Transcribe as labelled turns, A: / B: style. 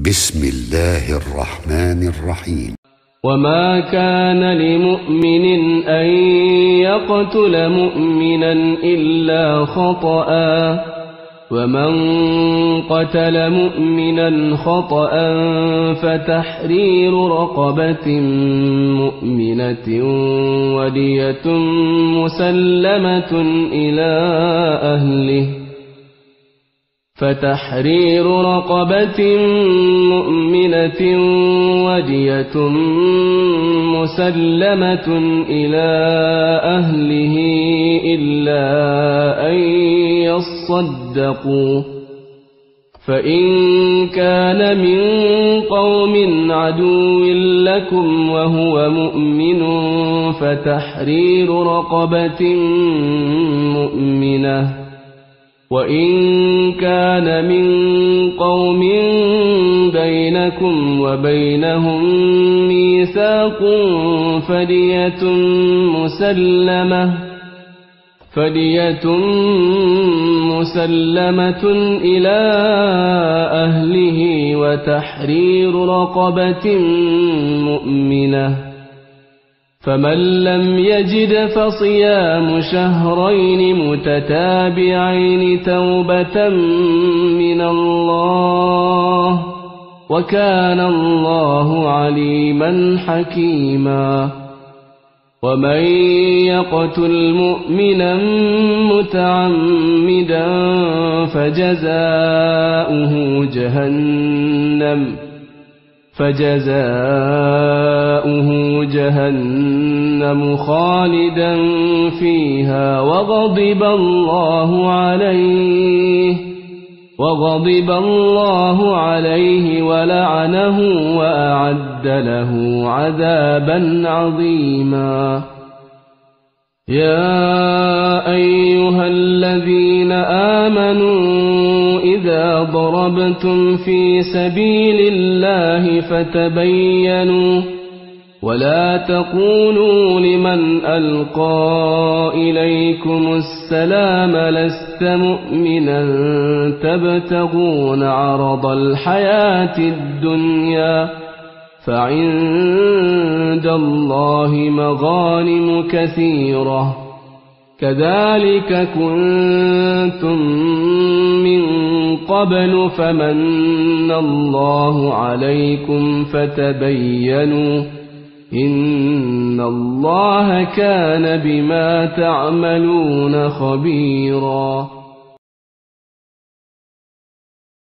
A: بسم الله الرحمن الرحيم.
B: وما كان لمؤمن أن يقتل مؤمنا إلا خطأ، ومن قتل مؤمنا خطأ فتحرير رقبة مؤمنة ودية مسلمة إلى أهله إلا أن يصدقوا، فإن كان من قوم عدو لكم وهو مؤمن فتحرير رقبة مؤمنة، وإن كان من قوم بينكم وبينهم ميثاق فدية مسلمة إلى أهله وتحرير رقبة مؤمنة، فمن لم يجد فصيام شهرين متتابعين توبة من الله، وكان الله عليما حكيما. ومن يقتل مؤمنا متعمدا فجزاؤه جهنم خالدا فيها وغضب الله عليه ولعنه وأعد له عذابا عظيما. يا أيها الذين آمنوا إذا ضربتم في سبيل الله فتبينوا، ولا تقولوا لمن ألقى إليكم السلام لست مؤمنا تبتغون عرض الحياة الدنيا، فعند الله مغانم كثيرة، كذلك كنتم من قبل فمن الله عليكم فتبينوا، إن الله كان بما تعملون خبيرا.